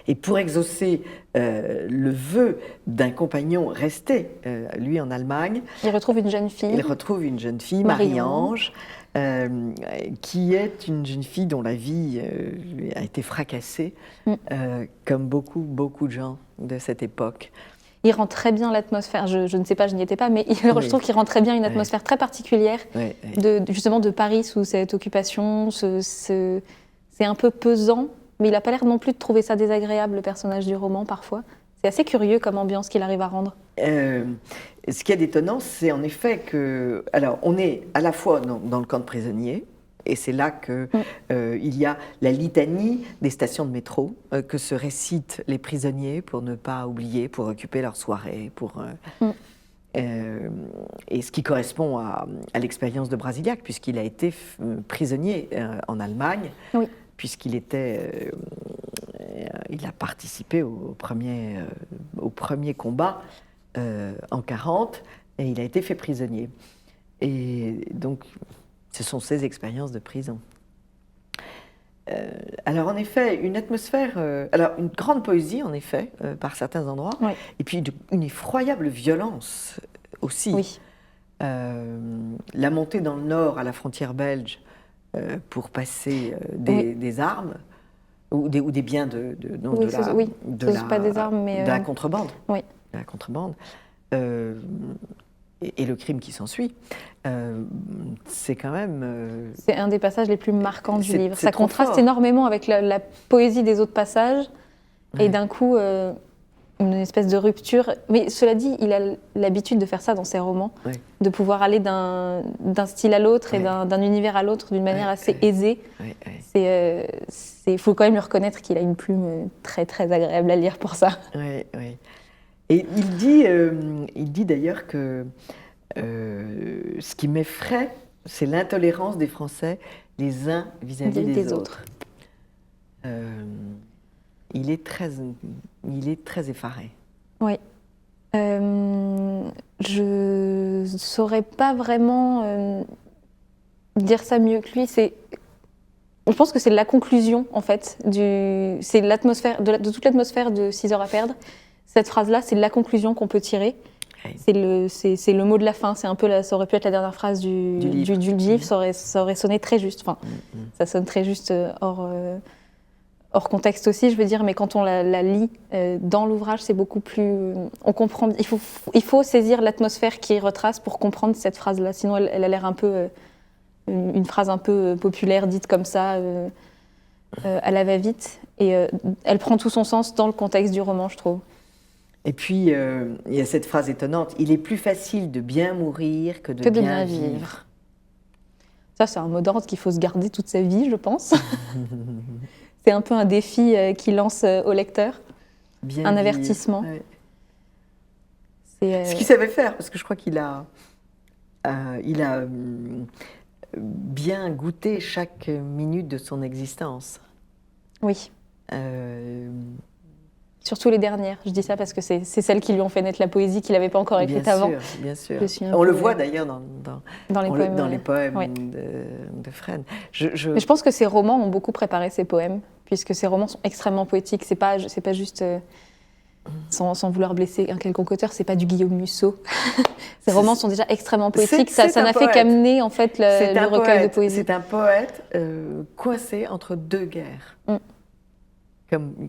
Et pour exaucer le vœu d'un compagnon resté, lui en Allemagne, il retrouve une jeune fille, Marie-Ange, qui est une jeune fille dont la vie a été fracassée, comme beaucoup de gens de cette époque. Il rend très bien l'atmosphère, je ne sais pas, je n'y étais pas, mais je trouve qu'il rend très bien une atmosphère très particulière, justement de Paris sous cette occupation. C'est un peu pesant, mais il n'a pas l'air non plus de trouver ça désagréable, le personnage du roman, parfois. C'est assez curieux comme ambiance qu'il arrive à rendre. Ce qui est étonnant, c'est en effet que... Alors, on est à la fois dans le camp de prisonniers, et c'est là qu'il y a la litanie des stations de métro que se récitent les prisonniers pour ne pas oublier, pour occuper leur soirée, et ce qui correspond à l'expérience de Brasillac, puisqu'il a été prisonnier en Allemagne, puisqu'il il a participé au premier combat en 40, et il a été fait prisonnier. Et donc, ce sont ses expériences de prison. Alors, en effet, une atmosphère... une grande poésie, en effet, par certains endroits, et puis une effroyable violence aussi. Oui. La montée dans le nord, à la frontière belge, pour passer des armes, ou des biens de pas des armes, mais de la contrebande. Oui. De la contrebande. Et le crime qui s'ensuit, c'est quand même... C'est un des passages les plus marquants du livre. Ça contraste fort. Énormément avec la poésie des autres passages, et d'un coup, une espèce de rupture. Mais cela dit, il a l'habitude de faire ça dans ses romans, de pouvoir aller d'un style à l'autre et d'un univers à l'autre d'une manière assez aisée. Il faut quand même lui reconnaître qu'il a une plume très, très agréable à lire pour ça. Oui, oui. Et il dit d'ailleurs que ce qui m'effraie, c'est l'intolérance des Français les uns vis-à-vis des autres. Il est très effaré. Oui. Je ne saurais pas vraiment dire ça mieux que lui. Je pense que c'est la conclusion, en fait, c'est l'atmosphère, de toute l'atmosphère de 6 heures à perdre. Cette phrase-là, c'est la conclusion qu'on peut tirer. Oui. C'est le mot de la fin. C'est un peu ça aurait pu être la dernière phrase du livre. Ça aurait sonné très juste. Enfin, ça sonne très juste hors contexte aussi, je veux dire. Mais quand on la lit dans l'ouvrage, c'est beaucoup plus. On comprend. Il faut saisir l'atmosphère qui retrace pour comprendre cette phrase-là. Sinon, elle a l'air un peu une phrase un peu populaire dite comme ça. À la va-vite. Et elle prend tout son sens dans le contexte du roman, je trouve. Et puis, il y a cette phrase étonnante, « Il est plus facile de bien mourir que de bien vivre. » Ça, c'est un mot d'ordre qu'il faut se garder toute sa vie, je pense. C'est un peu un défi qu'il lance au lecteur, un avertissement. Ouais. Ce qu'il savait faire, parce que je crois qu'il a bien goûté chaque minute de son existence. Oui. Surtout les dernières. Je dis ça parce que c'est celles qui lui ont fait naître la poésie qu'il n'avait pas encore écrite avant. Bien sûr. On le voit d'ailleurs dans les poèmes de Fresne. Mais je pense que ces romans ont beaucoup préparé ses poèmes, puisque ces romans sont extrêmement poétiques. C'est pas juste, sans vouloir blesser un quelconque auteur, c'est pas du Guillaume Musso. Ces romans sont déjà extrêmement poétiques. Ça n'a fait qu'amener en fait le recueil de poésie. C'est un poète coincé entre deux guerres.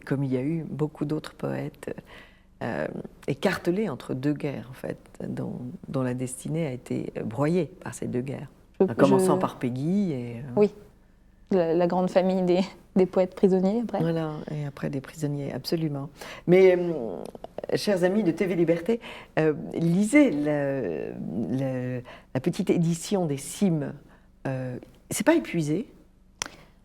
Comme il y a eu beaucoup d'autres poètes écartelés entre deux guerres, en fait, dont la destinée a été broyée par ces deux guerres. En commençant par Péguy. Oui, la grande famille des poètes prisonniers, après. Voilà, et après des prisonniers, absolument. Mais, chers amis de TV Liberté, lisez la petite édition des Cimes. C'est pas épuisé.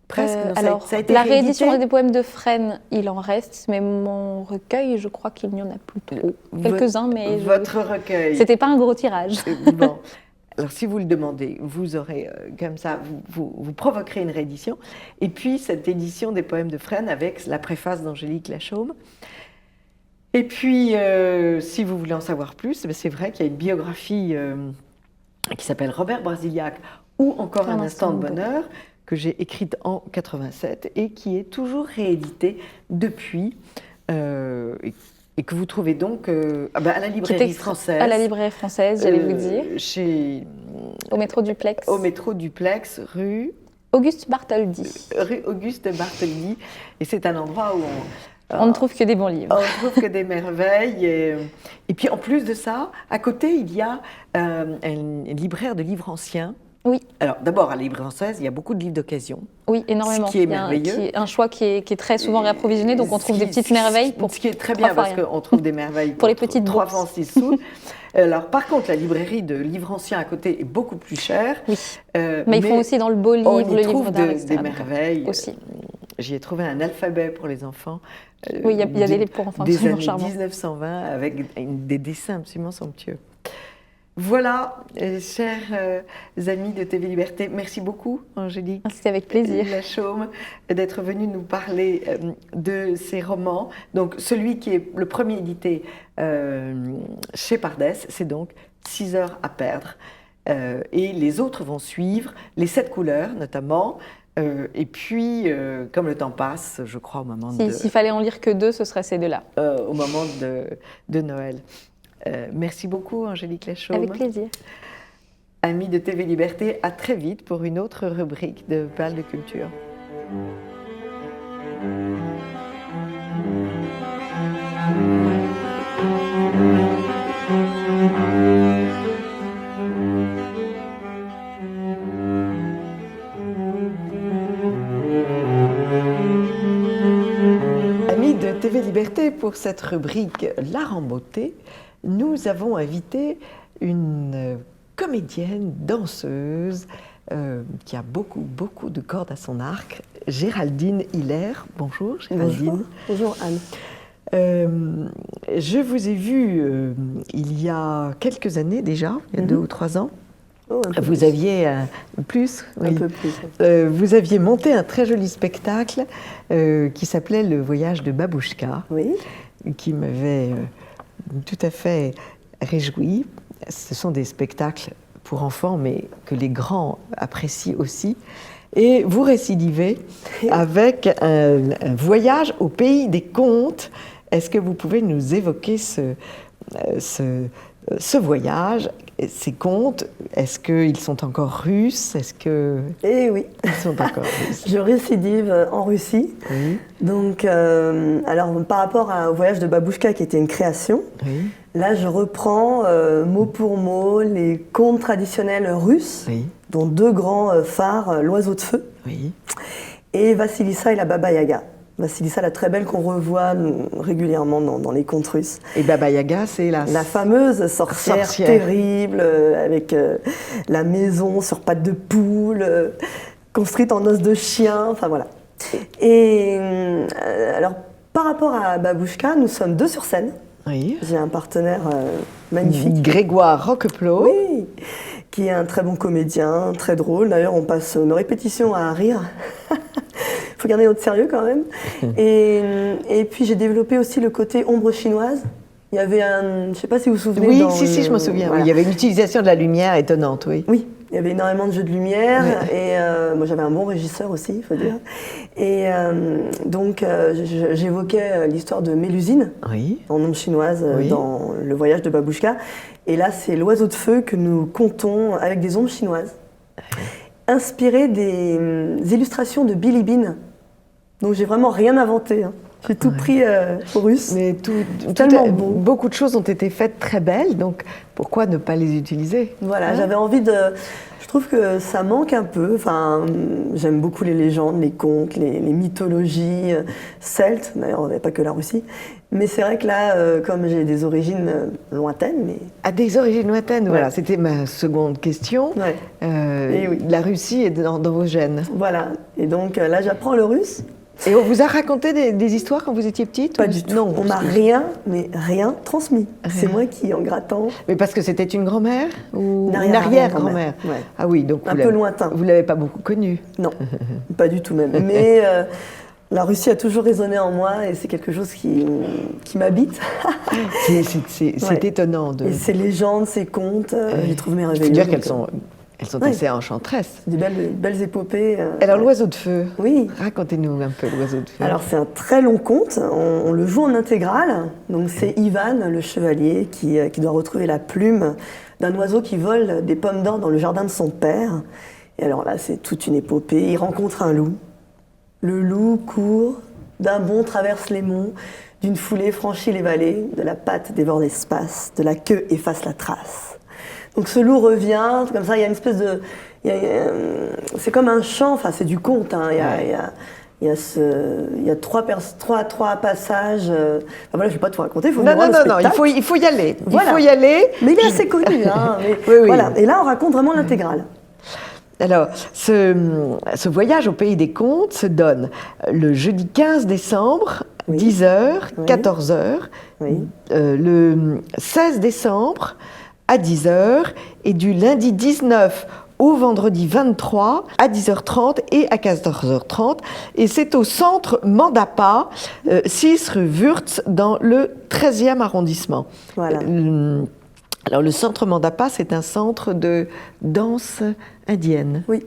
Presque. Alors, ça a été la réédité. réédition des poèmes de Fresne, il en reste, mais mon recueil, je crois qu'il n'y en a plus trop. Quelques-uns, mais... Votre recueil. C'était pas un gros tirage. Bon. Alors, si vous le demandez, vous aurez, comme ça, vous provoquerez une réédition. Et puis, cette édition des poèmes de Fresne avec la préface d'Angélique Lachaume. Et puis, si vous voulez en savoir plus, c'est vrai qu'il y a une biographie qui s'appelle Robert Brasiliac, ou encore Un instant de bonheur, que j'ai écrite en 87 et qui est toujours rééditée depuis, et que vous trouvez donc à la librairie française. À la librairie française, j'allais vous dire. Au métro Duplex. Au métro Duplex, rue Auguste Bartholdi. Rue Auguste Bartholdi. Et c'est un endroit où on ne trouve que des bons livres. On ne trouve que des merveilles. Et puis en plus de ça, à côté, il y a un libraire de livres anciens. Oui. Alors d'abord, à la librairie française, il y a beaucoup de livres d'occasion. Oui, énormément. Ce qui est merveilleux. Un choix qui est très souvent réapprovisionné, donc on trouve des petites merveilles. Ce qui est très bien, parce qu'on trouve des merveilles pour les petites 3 francs 6 sous. Alors par contre, la librairie de livres anciens à côté est beaucoup plus chère. Oui. Mais ils font aussi dans le beau livre, le livre d'art, etc. des merveilles. Aussi. J'y ai trouvé un alphabet pour les enfants. Oui, il y a des livres pour enfants des absolument années charmants. 1920 avec des dessins absolument somptueux. Voilà, chers amis de TV Liberté, merci beaucoup Angélique. C'était avec plaisir. Lachaume, d'être venue nous parler de ces romans. Donc celui qui est le premier édité chez Pardès, c'est donc 6 heures à perdre. Et les autres vont suivre, les 7 couleurs notamment. Et puis, comme le temps passe, je crois au moment S'il fallait en lire que 2, ce serait ces 2-là. Au moment de Noël. Merci beaucoup, Angélique Lachaume. Avec plaisir. Amis de TV Liberté, à très vite pour une autre rubrique de Perles de Culture. Liberté, pour cette rubrique L'art en beauté, nous avons invité une comédienne, danseuse, qui a beaucoup de cordes à son arc, Géraldine Hiller. Bonjour Géraldine. Bonjour Anne. Je vous ai vu il y a quelques années déjà, il y a 2 ou 3 ans. Oh, vous aviez plus, oui. Un peu plus. Vous aviez monté un très joli spectacle qui s'appelait Le voyage de Babouchka, oui. Qui m'avait tout à fait réjoui. Ce sont des spectacles pour enfants, mais que les grands apprécient aussi. Et vous récidivez avec un voyage au pays des contes. Est-ce que vous pouvez nous évoquer ce voyage, ces contes? Est-ce qu'ils sont encore russes? Eh oui. Ils sont encore russes. Je récidive en Russie. Oui. Donc, alors par rapport au voyage de Babouchka, qui était une création, Oui. là je reprends mot pour mot les contes traditionnels russes, Oui. dont 2 grands phares, l'oiseau de feu Oui. et Vassilissa et la Baba Yaga. Vassilissa, la très belle qu'on revoit régulièrement dans les contes russes. Et Baba Yaga, c'est la fameuse sorcière terrible, avec la maison sur pattes de poule, construite en os de chien, enfin voilà. Et alors, par rapport à Babouchka, nous sommes 2 sur scène. Oui. J'ai un partenaire magnifique. Grégoire Roqueplot. Oui, qui est un très bon comédien, très drôle. D'ailleurs, on passe nos répétitions à rire. Il faut garder notre sérieux quand même. Et puis j'ai développé aussi le côté ombre chinoise. Il y avait je ne sais pas si vous vous souvenez. Oui, si, je me souviens. Voilà. Oui, il y avait une utilisation de la lumière étonnante, oui. Oui, il y avait énormément de jeux de lumière. Oui. Et moi j'avais un bon régisseur aussi, il faut dire. Et donc j'évoquais l'histoire de Mélusine, oui. en ombre chinoise, dans le voyage de Babouchka. Et là, c'est l'oiseau de feu que nous comptons avec des ombres chinoises, inspirées des illustrations de Billy Beane. Donc j'ai vraiment rien inventé. Hein. J'ai tout pris aux Russes. Mais beaucoup de choses ont été faites très belles, donc pourquoi ne pas les utiliser? Voilà, j'avais envie de... Je trouve que ça manque un peu. Enfin, j'aime beaucoup les légendes, les contes, les mythologies celtes. D'ailleurs, on n'avait pas que la Russie. Mais c'est vrai que là, comme j'ai des origines lointaines, mais... Ah, des origines lointaines, voilà. C'était ma seconde question. Ouais. Oui. La Russie est dans vos gènes. Voilà. Et donc là, j'apprends le russe. Et on vous a raconté des histoires quand vous étiez petite? Pas du tout. Non, on m'a rien transmis. Rien. C'est moi qui, en grattant... Mais parce que c'était une grand-mère ou une arrière-grand-mère? Ouais. Ah oui, donc un peu lointain. Vous ne l'avez pas beaucoup connue? Non, pas du tout même. Mais la Russie a toujours résonné en moi et c'est quelque chose qui m'habite. C'est étonnant. Et ces légendes, ces contes, je les trouve merveilleux. Il faut dire qu'elles sont assez enchanteresses. Des belles épopées. Alors, l'oiseau de feu. Oui. Racontez-nous un peu l'oiseau de feu. Alors, c'est un très long conte. On le joue en intégrale. Donc, c'est Ivan, le chevalier, qui doit retrouver la plume d'un oiseau qui vole des pommes d'or dans le jardin de son père. Et alors là, c'est toute une épopée. Il rencontre un loup. Le loup court, d'un bond traverse les monts, d'une foulée franchit les vallées, de la patte dévore l'espace, de la queue efface la trace. Donc ce loup revient, comme ça, il y a une espèce de... c'est comme un chant, enfin c'est du conte, hein. Il y a trois passages. Enfin, voilà, je ne vais pas tout raconter, il faut voir le spectacle. Non, il faut y aller. Voilà. Il faut y aller. Mais il est assez connu. Hein, oui. Voilà. Et là, on raconte vraiment l'intégrale. Alors, ce voyage au pays des contes se donne le jeudi 15 décembre, 10h, 14h, le 16 décembre à 10h, et du lundi 19 au vendredi 23 à 10h30 et à 14h30. Et c'est au centre Mandapa, 6 rue Wurtz, dans le 13e arrondissement. Voilà. Alors, le centre Mandapa, c'est un centre de danse indienne. Oui.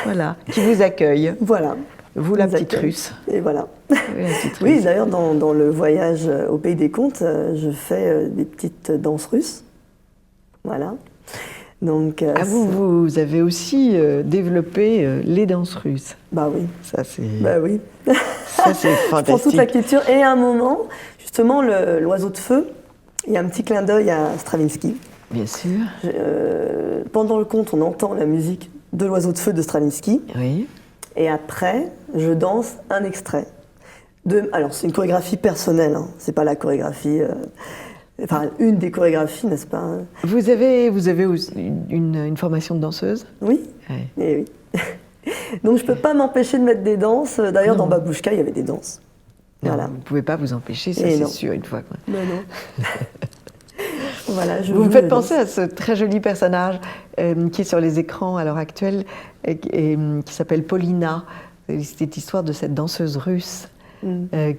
Voilà, qui vous accueille. Voilà. Vous, la petite Russe. Et voilà. Oui, d'ailleurs, dans le voyage au pays des contes, je fais des petites danses russes. Voilà. Donc, vous avez aussi développé les danses russes. Bah oui. Ça, c'est... Bah oui. Ça, c'est fantastique. Je prends toute la culture. Et à un moment, justement, l'oiseau de feu, il y a un petit clin d'œil à Stravinsky. Bien sûr. Pendant le conte, on entend la musique de l'oiseau de feu de Stravinsky. Oui. Et après, je danse un extrait. Alors, c'est une chorégraphie personnelle, hein. C'est pas la chorégraphie... Enfin, une des chorégraphies, n'est-ce pas? Vous avez aussi une formation de danseuse? Oui, ouais. Et oui. Donc je peux pas m'empêcher de mettre des danses. D'ailleurs, dans Babouchka, il y avait des danses. Non, voilà. vous ne pouvez pas vous empêcher, ça c'est sûr, une fois. Quoi. Non, non. Voilà, vous me faites penser à ce très joli personnage qui est sur les écrans à l'heure actuelle et qui s'appelle Paulina. C'est cette histoire de cette danseuse russe.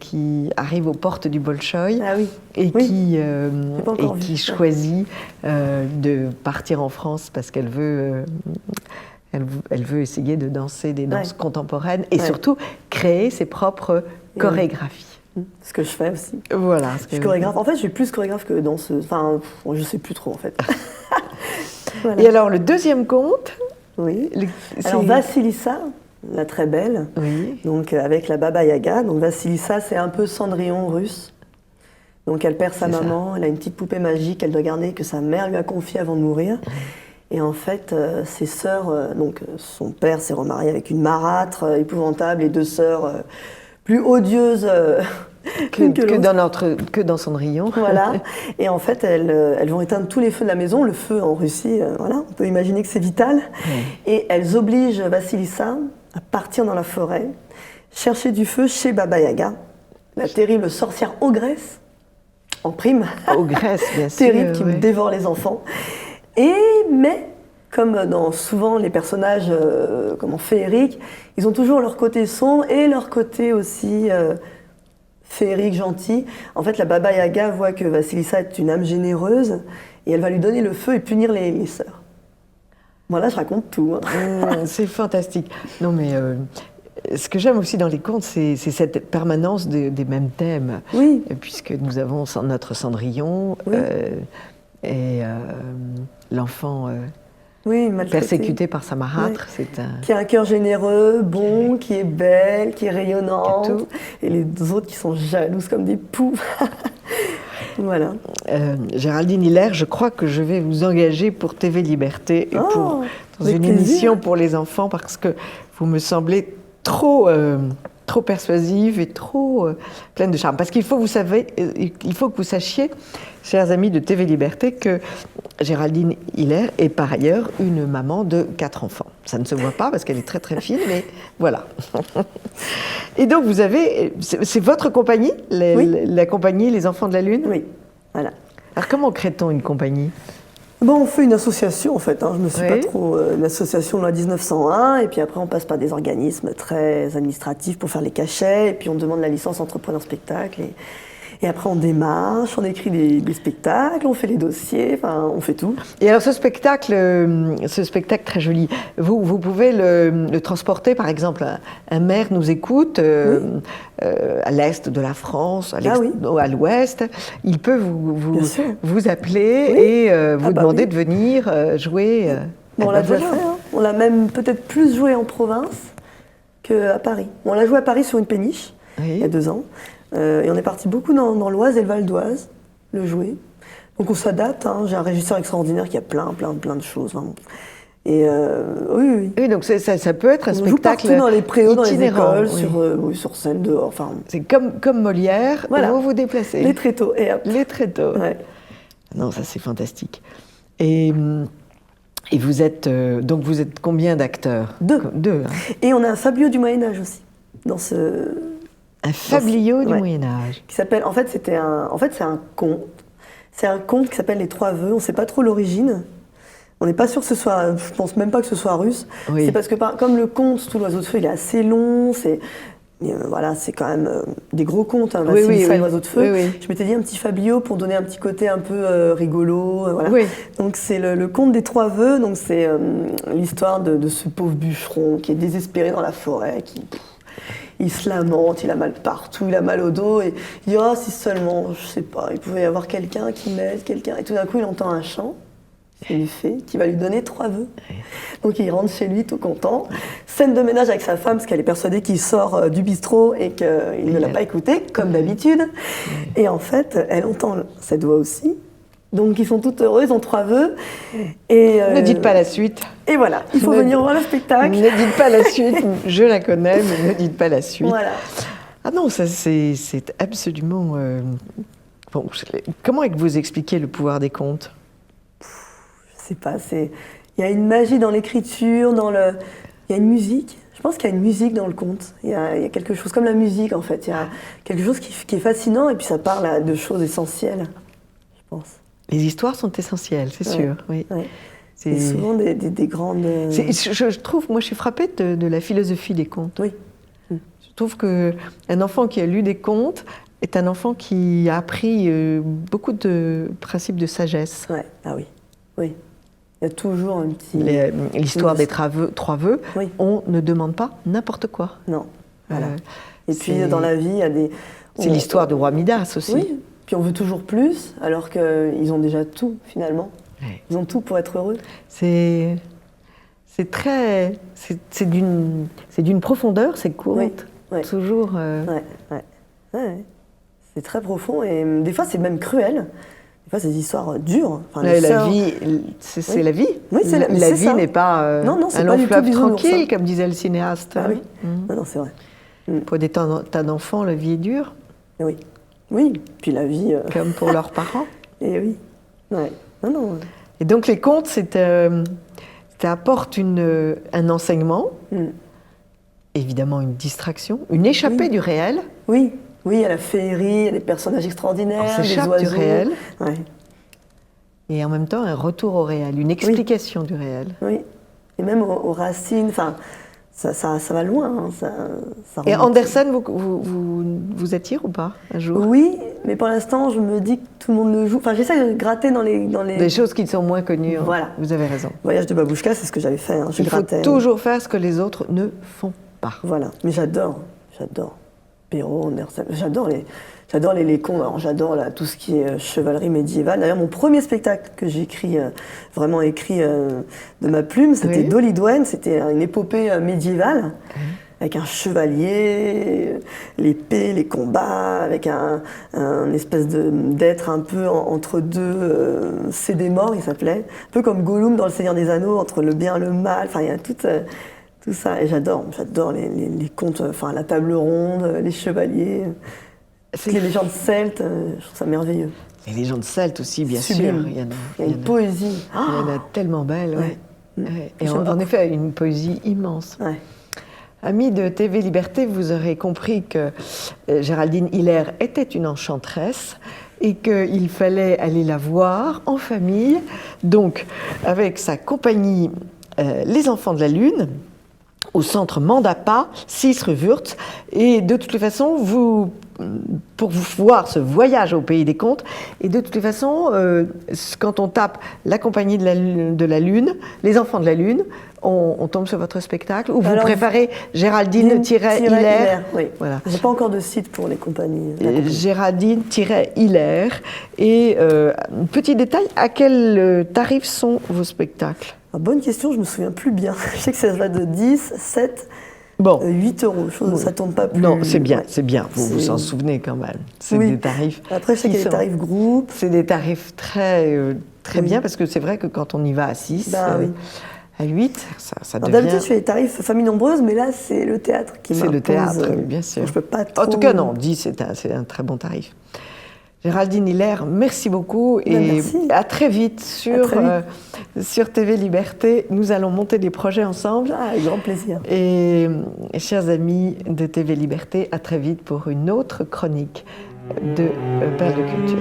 Qui arrive aux portes du Bolchoï et qui choisit de partir en France parce qu'elle veut, elle veut essayer de danser des danses contemporaines et surtout créer ses propres chorégraphies. Ce que je fais aussi. Voilà. Je suis chorégraphe. En fait, je suis plus chorégraphe que danseuse. Enfin, je sais plus trop en fait. Voilà. Et alors, le deuxième conte. Oui. Alors, Vassilissa. La très belle, donc avec la Baba Yaga. Donc Vassilissa, c'est un peu Cendrillon russe. Donc elle perd sa maman, elle a une petite poupée magique qu'elle doit garder, que sa mère lui a confiée avant de mourir. Et en fait, ses sœurs, donc son père s'est remarié avec une marâtre épouvantable, et deux sœurs plus odieuses que dans Cendrillon. Voilà. Et en fait, elles vont éteindre tous les feux de la maison. Le feu en Russie, voilà, on peut imaginer que c'est vital. Et elles obligent Vassilissa à partir dans la forêt, chercher du feu chez Baba Yaga, la terrible sorcière ogresse, en prime. Ogresse, bien sûr. Terrible, qui dévore les enfants. Mais, comme dans souvent les personnages féeriques, ils ont toujours leur côté sombre et leur côté aussi féerique, gentil. En fait, la Baba Yaga voit que Vassilissa est une âme généreuse et elle va lui donner le feu et punir les sœurs. Voilà, je raconte tout. C'est fantastique. Non, mais ce que j'aime aussi dans les contes, c'est cette permanence des mêmes thèmes. Oui. Puisque nous avons notre Cendrillon et l'enfant persécuté par sa marâtre. Qui a un cœur généreux, bon, qui est belle, qui est rayonnante. Et les autres qui sont jalouses comme des poux. Voilà. Géraldine Hiller, je crois que je vais vous engager pour TV Liberté et dans une émission pour les enfants parce que vous me semblez trop persuasive et trop pleine de charme. Parce qu'il faut, il faut que vous sachiez, chers amis de TV Liberté, que Géraldine Hiller est par ailleurs une maman de 4 enfants. Ça ne se voit pas parce qu'elle est très très fine, mais voilà. Et donc vous avez, c'est votre compagnie, la compagnie Les Enfants de la Lune? Oui, voilà. Alors comment crée-t-on une compagnie? Bon, on fait une association en fait, je ne suis pas trop... une association de loi 1901, et puis après on passe par des organismes très administratifs pour faire les cachets, et puis on demande la licence entrepreneur spectacle, et après on démarche, on écrit des spectacles, on fait les dossiers, enfin on fait tout. Et alors ce spectacle très joli, vous pouvez le transporter, par exemple, un maire nous écoute à l'est de la France, à l'ouest, il peut vous appeler et vous demander de venir jouer. On l'a déjà fait, on l'a même peut-être plus joué en province qu'à Paris. On l'a joué à Paris sur une péniche, il y a 2 ans. Et on est parti beaucoup dans l'Oise et le Val d'Oise, le jouer. Donc on s'adapte, j'ai un régisseur extraordinaire qui a plein de choses. Vraiment. Et oui, donc ça peut être un spectacle partout dans les préaux, dans les écoles, sur scène, dehors. Enfin, c'est comme Molière, vous vous déplacez. Les tréteaux, et hop. Les tréteaux. Ouais. Non, ça c'est fantastique. Et vous êtes donc vous êtes combien d'acteurs? 2. Hein. Et on a un fabliau du Moyen-Âge aussi, dans ce... Un fabliau du Moyen-Âge. Qui s'appelle, c'est un conte. C'est un conte qui s'appelle Les 3 vœux. On ne sait pas trop l'origine. On n'est pas sûr que ce soit, je pense même pas que ce soit russe. C'est parce que comme le conte Tout l'oiseau de feu, il est assez long. C'est quand même des gros contes. Vassilissa et l'oiseau de feu. Je m'étais dit un petit fabliau pour donner un petit côté un peu rigolo. Voilà. Donc c'est le conte des 3 vœux. Donc c'est l'histoire de ce pauvre bûcheron qui est désespéré dans la forêt, il se lamente, il a mal partout, il a mal au dos, et il dit « Oh, si seulement, je sais pas, il pouvait y avoir quelqu'un qui m'aide, quelqu'un... » Et tout d'un coup, il entend un chant, c'est une fée, qui va lui donner 3 vœux. Donc il rentre chez lui, tout content. Scène de ménage avec sa femme, parce qu'elle est persuadée qu'il sort du bistrot et qu'il ne l'a pas écouté, comme d'habitude. Et en fait, elle entend cette voix aussi. Donc ils sont toutes heureuses, ils ont 3 vœux. Et, ne dites pas la suite. Et voilà, il faut venir voir le spectacle. Ne dites pas la suite, je la connais, mais ne dites pas la suite. Voilà. Ah non, ça c'est absolument... Bon, comment est-ce que vous expliquez le pouvoir des contes? Je sais pas, il y a une magie dans l'écriture, il y a une musique. Je pense qu'il y a une musique dans le conte. Il y a quelque chose comme la musique en fait. Il y a quelque chose qui est fascinant et puis ça parle de choses essentielles, je pense. Les histoires sont essentielles, c'est sûr. Oui. Ouais. C'est souvent des grandes... Je trouve, moi je suis frappée de la philosophie des contes. Oui. Je trouve qu'un enfant qui a lu des contes est un enfant qui a appris beaucoup de principes de sagesse. Ouais. Ah oui, oui. Il y a toujours un petit... L'histoire des trois vœux, oui. On ne demande pas n'importe quoi. Non, voilà. Et puis dans la vie, il y a des... C'est l'histoire du roi Midas aussi. Oui, puis on veut toujours plus, alors qu'ils ont déjà tout, finalement. Ouais. Ils ont tout pour être heureux. C'est d'une profondeur, c'est courte. Oui. Ouais. Toujours... Ouais. C'est très profond et des fois c'est même cruel. Des fois c'est des histoires dures. Enfin, la vie, c'est la vie. Oui, la vie n'est pas un long fleuve tranquille, comme disait le cinéaste. Ah oui. Non, c'est vrai. Pour des tas d'enfants, la vie est dure. Oui. Oui, puis la vie... Comme pour leurs parents. Et oui. Ouais. Non. Et donc les contes, ça apporte un enseignement, évidemment une distraction, une échappée du réel. Oui. Oui, il y a la féerie, il y a des personnages extraordinaires, des oiseaux. Du réel. Ouais. Et en même temps, un retour au réel, une explication du réel. Oui, et même aux racines, enfin, ça va loin. Et Andersen vous attire ou pas, un jour? Oui, mais pour l'instant, je me dis que tout le monde le joue. Enfin, j'essaie de gratter dans les... Des choses qui sont moins connues. Voilà. Vous avez raison. Voyage de Babouchka, c'est ce que j'avais fait. Il faut toujours faire ce que les autres ne font pas. Voilà, mais j'adore. Perrault, Andersen, j'adore les contes. Alors j'adore tout ce qui est chevalerie médiévale. D'ailleurs, mon premier spectacle que j'ai vraiment écrit de ma plume, c'était Dolly-Dwen. C'était une épopée médiévale avec un chevalier, l'épée, les combats, avec un espèce d'être un peu entre deux Cédémor, il s'appelait, un peu comme Gollum dans Le Seigneur des Anneaux, entre le bien et le mal. Enfin, il y a tout ça, et j'adore les contes, enfin la table ronde, les chevaliers, les légendes celtes, je trouve ça merveilleux. Les légendes celtes aussi, bien sûr. Il y a une poésie. Il y en a tellement belles, Et en effet, une poésie immense. Ouais. Amis de TV Liberté, vous aurez compris que Géraldine Hiller était une enchanteresse et qu'il fallait aller la voir en famille, donc avec sa compagnie Les Enfants de la Lune, au centre Mandapa, 6 rue Wurtz. Et de toutes les façons, pour vous voir ce voyage au pays des contes, et de toutes les façons, quand on tape la compagnie de la Lune, Les Enfants de la Lune, on tombe sur votre spectacle, ou vous préférez Géraldine-Hiller. Oui. Voilà. J'ai pas encore de site pour les compagnies. Géraldine-Hiller. Et petit détail, à quel tarif sont vos spectacles? Bonne question, je me souviens plus bien. Je sais que ça va de 10, 7, 8 euros. Ça tombe pas plus. Non, c'est bien, c'est bien. Vous vous en souvenez quand même. C'est des tarifs. Après, je sais qu'il y a des tarifs groupes. C'est des tarifs très bien, parce que c'est vrai que quand on y va à 6, à 8, ça devient... D'habitude, je fais les tarifs famille nombreuse, mais là, c'est le théâtre qui m'impose. C'est le théâtre, bien sûr. Je peux pas trop... En tout cas, non, 10, c'est un très bon tarif. Géraldine Hiller, merci beaucoup et à très vite sur TV Liberté. Nous allons monter des projets ensemble. Avec grand plaisir. Et chers amis de TV Liberté, à très vite pour une autre chronique de Perles de Culture.